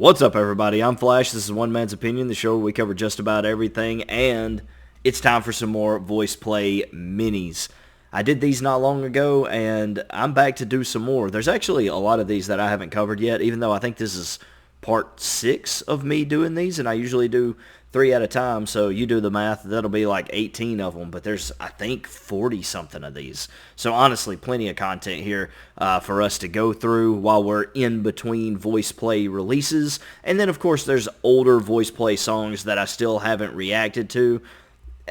What's up, everybody? I'm Flash. This is One Man's Opinion, the show where we cover just about everything, and it's time for some more Voiceplay Minis. I did these not long ago, and I'm back to do some more. There's actually a lot of these that I haven't covered yet, even though I think this is part 6 of me doing these, and I usually do 3 at a time, so you do the math, that'll be like 18 of them, but there's, I think, 40-something of these. So honestly, plenty of content here for us to go through while we're in between Voiceplay releases. And then, of course, there's older Voiceplay songs that I still haven't reacted to.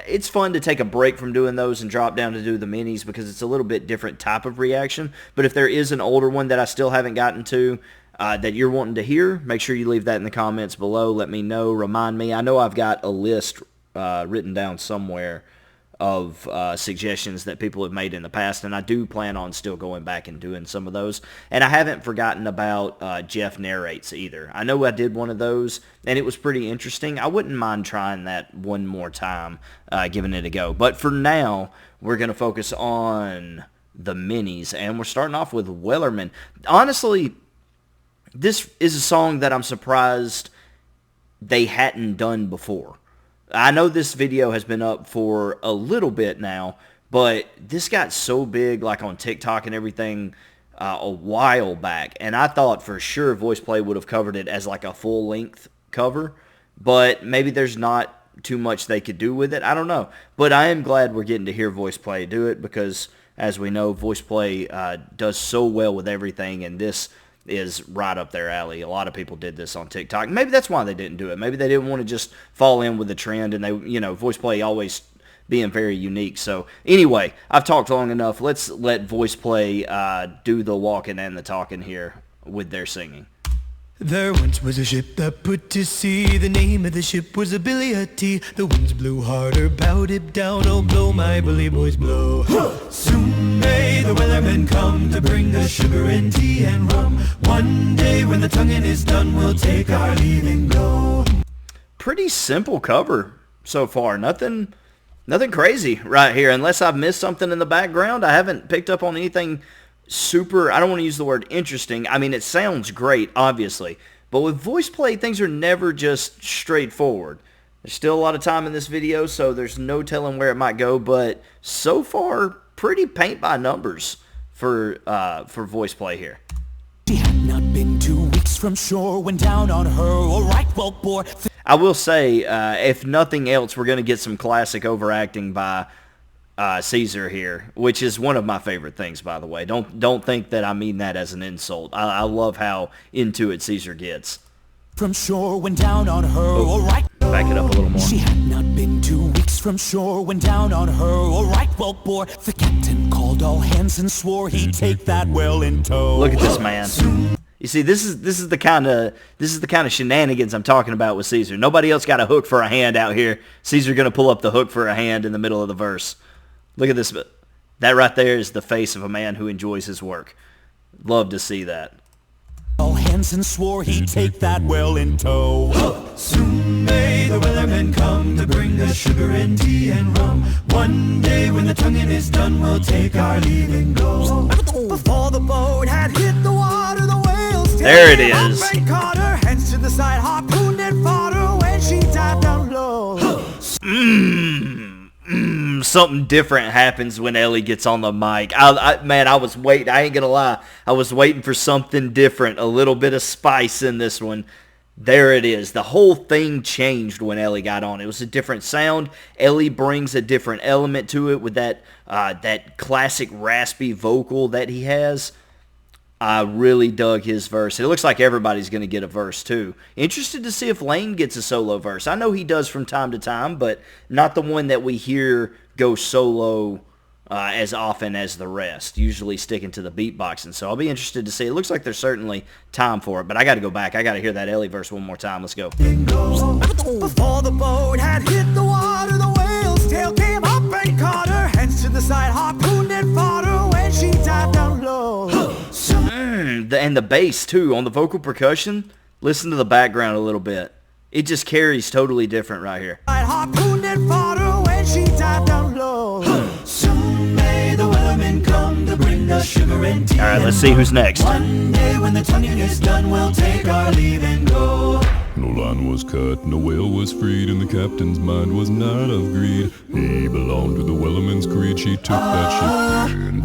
It's fun to take a break from doing those and drop down to do the minis because it's a little bit different type of reaction. But if there is an older one that I still haven't gotten to, that you're wanting to hear, make sure you leave that in the comments below. Let me know. Remind me. I know I've got a list written down somewhere of suggestions that people have made in the past, and I do plan on still going back and doing some of those. And I haven't forgotten about Jeff Narrates either. I know I did one of those, and it was pretty interesting. I wouldn't mind trying that one more time, giving it a go. But for now, we're going to focus on the minis, and we're starting off with Wellerman. Honestly, this is a song that I'm surprised they hadn't done before. I know this video has been up for a little bit now, but this got so big, like on TikTok and everything, a while back. And I thought for sure Voiceplay would have covered it as like a full-length cover, but maybe there's not too much they could do with it. I don't know. But I am glad we're getting to hear Voiceplay do it because, as we know, Voiceplay does so well with everything, and this is right up their alley. A lot of people did this on TikTok. Maybe that's why they didn't do it. Maybe they didn't want to just fall in with the trend, and they, Voiceplay always being very unique. So anyway, I've talked long enough. Let's let Voiceplay do the walking and the talking here with their singing. There once was a ship that put to sea. The name of the ship was a Billy a Tea. The winds blew harder, bowed it down. Oh, blow, my bully boys, blow. Soon may the wellerman come to bring us sugar and tea and rum. One day when the tonguing is done, we'll take our leave and go. Pretty simple cover so far. Nothing crazy right here. Unless I've missed something in the background, I haven't picked up on anything super, I don't want to use the word interesting. I mean, it sounds great, obviously. But with Voiceplay, things are never just straightforward. There's still a lot of time in this video, so there's no telling where it might go. But so far, pretty paint by numbers for Voiceplay here. She had not been 2 weeks from shore when down on her a right well bore. I will say, if nothing else, we're going to get some classic overacting by Caesar here, which is one of my favorite things, by the way. Don't think that I mean that as an insult. I love how into it Caesar gets. From shore when down on her a right. Back it up a little more. She had not been 2 weeks from shore when down on her a right well bore. The captain called all hands and swore he'd take that well in tow. Look at this man. You see, this is the kind of shenanigans I'm talking about with Caesar. Nobody else got a hook for a hand out here. Caesar gonna pull up the hook for a hand in the middle of the verse. Look at this. That right there is the face of a man who enjoys his work. Love to see that. All hands and swore he'd take that well in tow. Soon may the wellerman come to bring us sugar and tea and rum. One day when the tonguing is done, we'll take our leave and go. Before the boat had hit the water, the whales there it is. Up and caught her, hands to the side, harpooned and fought her when she dived down low. Something different happens when Ellie gets on the mic. Man, I was waiting. I ain't gonna lie. I was waiting for something different. A little bit of spice in this one. There it is. The whole thing changed when Ellie got on. It was a different sound. Ellie brings a different element to it with that classic raspy vocal that he has. I really dug his verse. It looks like everybody's going to get a verse, too. Interested to see if Lane gets a solo verse. I know he does from time to time, but not the one that we hear go solo as often as the rest, usually sticking to the beatboxing. So I'll be interested to see. It looks like there's certainly time for it, but I got to go back. I got to hear that Ellie verse one more time. Let's go. Before the boat had hit the water, the whale's tail came up and caught her. Hands to the side, harpooned and fought her when she dived down low. And the bass, too, on the vocal percussion. Listen to the background a little bit. It just carries totally different right here. Harpooned and fought her when she dived down low. Soon may the wellerman come to bring us us sugar and tea. Alright, let's see who's next. One day when the tonguing is done, we'll take our leave and go. No line was cut, no whale was freed, and the captain's mind was not of greed. He belonged to the wellerman's creed, she took that ship in.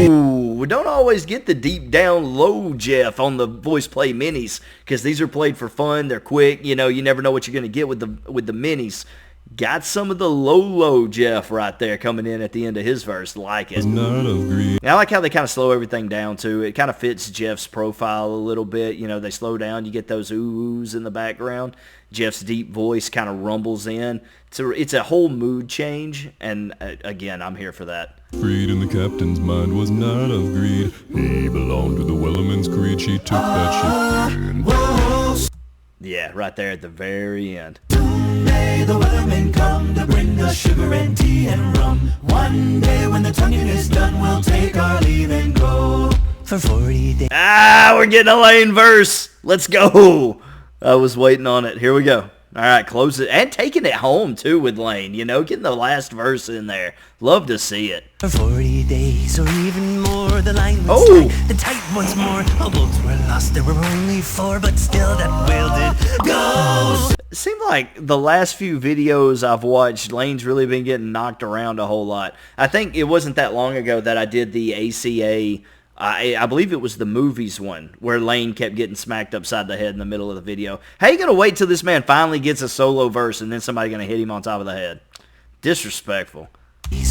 Ooh, we don't always get the deep down low Jeff on the voice play minis, because these are played for fun, they're quick, you know, you never know what you're going to get with the minis. Got some of the low Jeff right there coming in at the end of his verse. Like it. Not of greed. And I like how they kind of slow everything down too. It kind of fits Jeff's profile a little bit. You know, they slow down. You get those oohs in the background. Jeff's deep voice kind of rumbles in. It's a whole mood change. And again, I'm here for that. Freed and the captain's mind was not of greed. He belonged to the wellerman's creed. She took that ship in. Yeah, right there at the very end. May the wellermen come to bring us sugar and tea and rum. One day when the tonguing is done, we'll take our leave and go. For 40 days. Ah, we're getting a Lane verse. Let's go. I was waiting on it. Here we go. All right, close it. And taking it home, too, with Lane. You know, getting the last verse in there. Love to see it. For 40 days or even more, the line would strike the tight once more. Our boats were lost, there were only 4, but still that whale did go. It seemed like the last few videos I've watched, Lane's really been getting knocked around a whole lot. I think it wasn't that long ago that I did the ACA, I believe it was the movies one, where Lane kept getting smacked upside the head in the middle of the video. How you going to wait till this man finally gets a solo verse and then somebody going to hit him on top of the head? Disrespectful.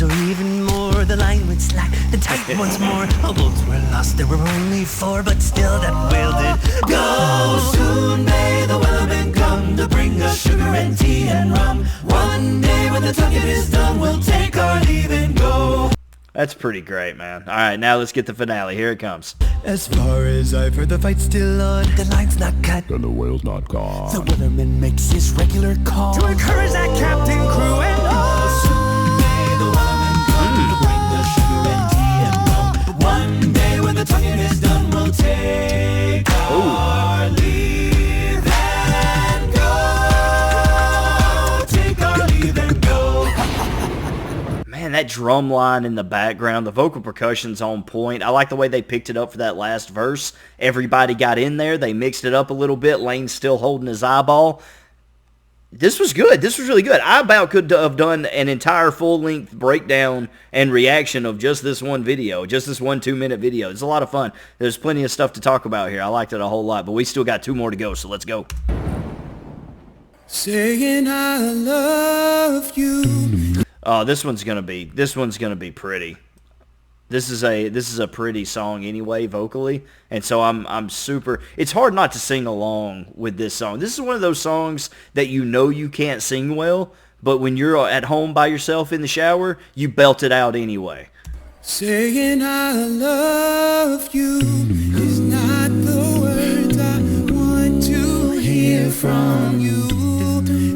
Or even more, the line would slack the tight once more. Our boats were lost, there were only 4, but still that whale did go. Soon may the wellermen come to bring us sugar and tea and rum. One day when the tonguing is done, we'll take our leave and go. That's pretty great, man. All right, now let's get the finale. Here it comes. As far as I've heard, the fight's still on. The line's not cut, And the whale's not gone. The wellerman makes his regular call to encourage that captain, crew, and all. Soon may the wellermen come to bring us sugar and tea and rum. One day when the tonguing is done, we'll take our leave and go. Take our leave and go. Man, that drum line in the background, the vocal percussion's on point. I like the way they picked it up for that last verse. Everybody got in there. They mixed it up a little bit. Lane's still holding his eyeball. This was good. This was really good. I about could have done an entire full-length breakdown and reaction of just this one video, just this 1 2-minute video. It's a lot of fun. There's plenty of stuff to talk about here. I liked it a whole lot, but we still got 2 more to go, so let's go. Saying I love you. Oh, this one's gonna be pretty. This is a pretty song anyway, vocally, and so I'm super. It's hard not to sing along with this song. This is one of those songs that you know you can't sing well, but when you're at home by yourself in the shower, you belt it out anyway. Saying I love you is not the words I want to hear from you.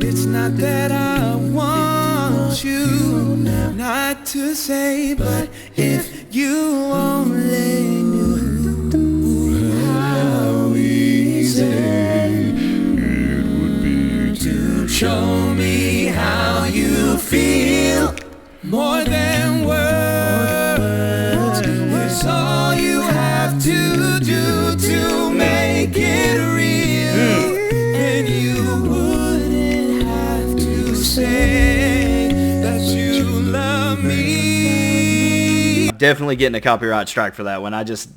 It's not that I want you not to say, but if you only knew how easy it would be to show me how you feel more than words. It's all you have to do to make it real, and you wouldn't have to say that you love me. Definitely getting a copyright strike for that one. I just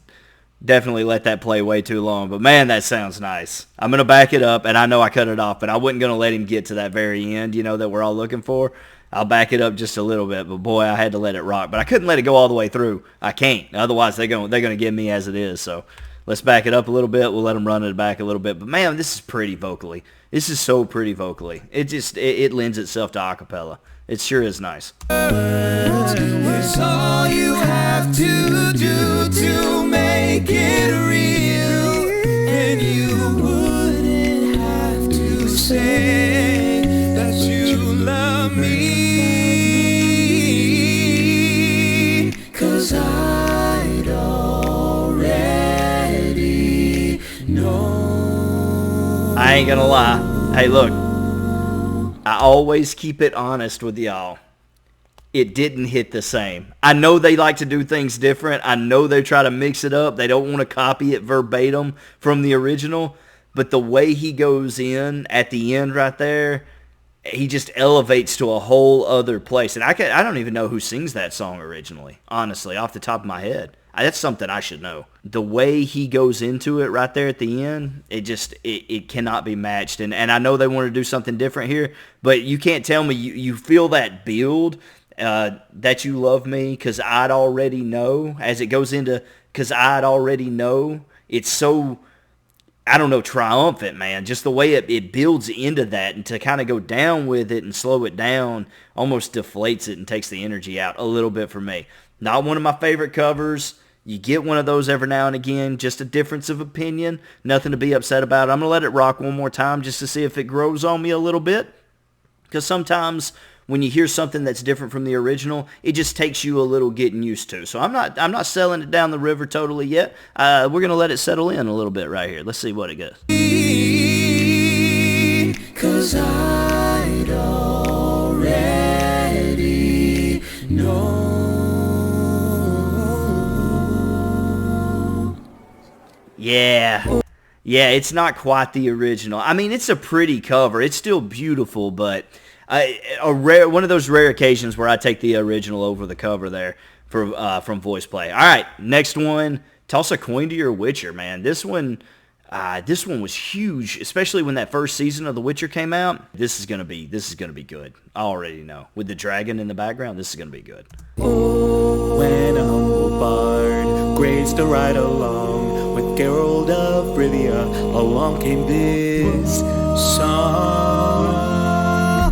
definitely let that play way too long. But man, that sounds nice. I'm going to back it up, and I know I cut it off, but I wasn't going to let him get to that very end, you know, that we're all looking for. I'll back it up just a little bit, but boy, I had to let it rock. But I couldn't let it go all the way through. I can't. Otherwise, they're going to get me as it is. So let's back it up a little bit. We'll let them run it back a little bit. But man, this is pretty vocally. This is so pretty vocally. It lends itself to acapella. It sure is nice. It's all you have to do to make it real, and you wouldn't have to say that you love me, 'cause I'd already know. I ain't gonna lie. Hey, look. I always keep it honest with y'all. it didn't hit the same. I know they like to do things different. I know they try to mix it up. They don't want to copy it verbatim from the original. But the way he goes in at the end right there, he just elevates to a whole other place. And I don't even know who sings that song originally, honestly, off the top of my head. That's something I should know. The way he goes into it right there at the end, it cannot be matched. And I know they want to do something different here, but you can't tell me you feel that build, that you love me because I'd already know. As it goes into because I'd already know, it's so, I don't know, triumphant, man. Just the way it builds into that, and to kind of go down with it and slow it down almost deflates it and takes the energy out a little bit for me. Not one of my favorite covers. You get one of those every now and again, just a difference of opinion, nothing to be upset about. I'm going to let it rock one more time just to see if it grows on me a little bit, because sometimes when you hear something that's different from the original, it just takes you a little getting used to. So I'm not selling it down the river totally yet. We're going to let it settle in a little bit right here. Let's see what it goes. 'Cause I'd already know. Yeah, it's not quite the original. I mean, it's a pretty cover. It's still beautiful, but one of those rare occasions where I take the original over the cover there from Voiceplay. All right, next one, Toss a Coin to Your Witcher, man. This one was huge, especially when that first season of The Witcher came out. This is gonna be good. I already know. With the dragon in the background, this is gonna be good. When a humble bard graced to ride along with Geralt of Rivia, along came this song.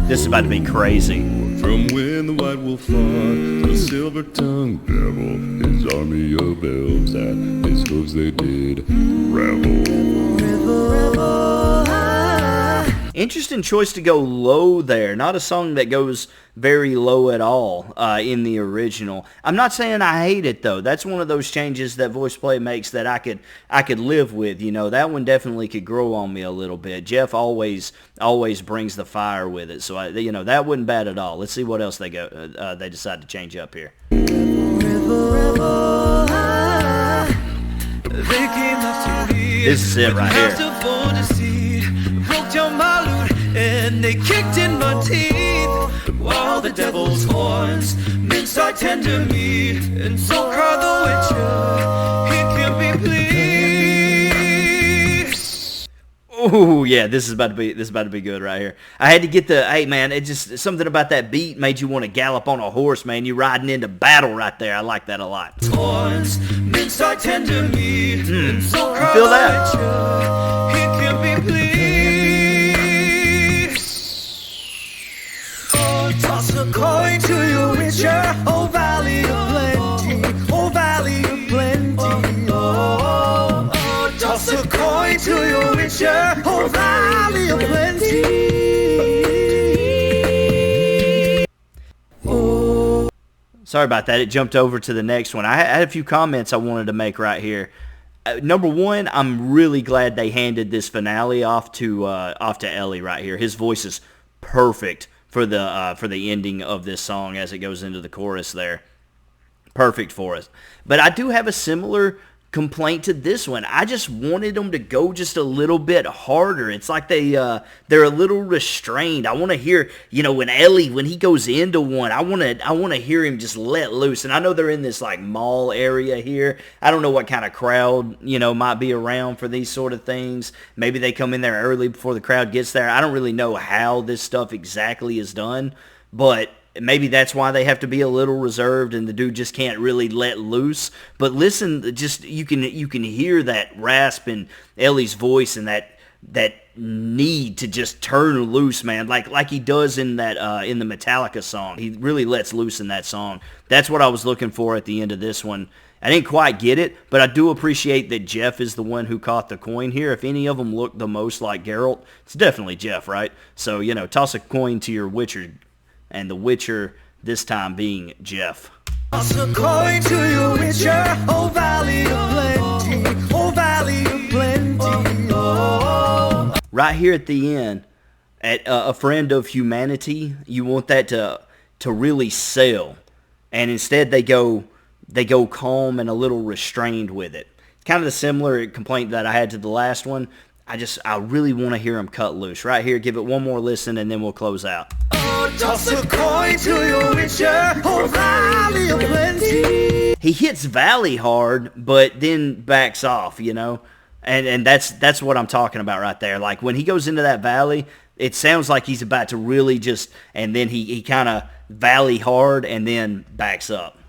This is about to be crazy. From when the white wolf fought the silver-tongued devil, his army of elves at his hooves they did revel. Interesting choice to go low there. Not a song that goes very low at all in the original. I'm not saying I hate it though. That's one of those changes that Voiceplay makes that I could live with. You know, that one definitely could grow on me a little bit. Jeff always brings the fire with it, so that wasn't bad at all. Let's see what else they decide to change up here. This is it right here. And they kicked in my teeth, while the devil's horns minced our tender meat, and so cried the witcher, he can be pleased. Oh yeah, this is about to be good right here. I had to get hey man, it just something about that beat made you want to gallop on a horse, man. You riding into battle right there. I like that a lot. Horns minced our tender meat, and so cried feel the that? witcher, he can be pleased. Toss a coin to your witcher, oh valley of plenty, oh valley of plenty. Oh, toss a coin to your witcher, oh valley of plenty. Sorry about that. It jumped over to the next one. I had a few comments I wanted to make right here. Number one, I'm really glad they handed this finale off to Ellie right here. His voice is perfect for the ending of this song as it goes into the chorus there. Perfect for us. But I do have a similar complaint to this one. I just wanted them to go just a little bit harder. It's like they're a little restrained. I want to hear, when he goes into one, I want to hear him just let loose. And I know they're in this like mall area here. I don't know what kind of crowd, might be around for these sort of things. Maybe they come in there early before the crowd gets there. I don't really know how this stuff exactly is done, but maybe that's why they have to be a little reserved and the dude just can't really let loose. But listen, just you can hear that rasp in Ellie's voice and that need to just turn loose, man, like he does in that in the Metallica song. He really lets loose in that song. That's what I was looking for at the end of this one. I didn't quite get it, but I do appreciate that Jeff is the one who caught the coin here. If any of them look the most like Geralt, it's definitely Jeff, right? So, toss a coin to your Witcher, and the Witcher this time being Jeff. Toss a coin to your witcher, oh valley of plenty, oh valley of plenty. Right here at the end, at a friend of humanity, you want that to to really sell, and instead they go calm and a little restrained with it. Kind of the similar complaint that I had to the last one. I really want to hear him cut loose. Right here, give it one more listen, and then we'll close out. Oh, toss a coin to your witcher, oh, valley of plenty. He hits valley hard, but then backs off, you know? And that's what I'm talking about right there. Like, when he goes into that valley, it sounds like he's about to really just, and then he kind of valley hard and then backs up.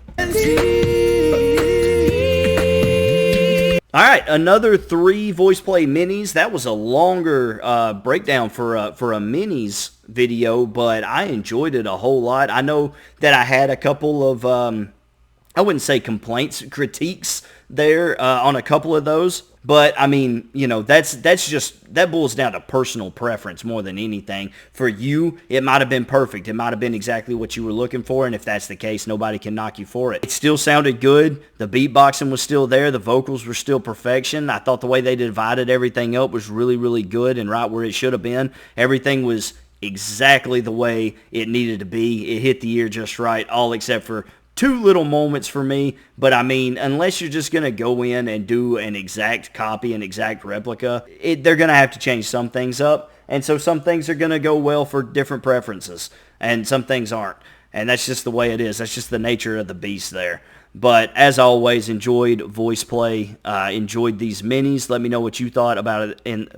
All right, another 3 Voiceplay Minis. That was a longer breakdown for a Minis video, but I enjoyed it a whole lot. I know that I had a couple of, I wouldn't say complaints, critiques there on a couple of those. But, I mean, you know, that boils down to personal preference more than anything. For you, it might have been perfect. It might have been exactly what you were looking for, and if that's the case, nobody can knock you for it. It still sounded good. The beatboxing was still there. The vocals were still perfection. I thought the way they divided everything up was really, really good and right where it should have been. Everything was exactly the way it needed to be. It hit the ear just right, all except for 2 little moments for me, but I mean, unless you're just going to go in and do an exact copy, an exact replica, they're going to have to change some things up, and so some things are going to go well for different preferences, and some things aren't, and that's just the way it is. That's just the nature of the beast there. But as always, enjoyed Voiceplay, enjoyed these minis. Let me know what you thought about it in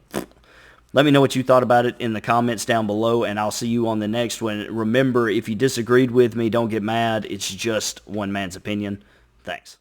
the comments down below, and I'll see you on the next one. Remember, if you disagreed with me, don't get mad. It's just one man's opinion. Thanks.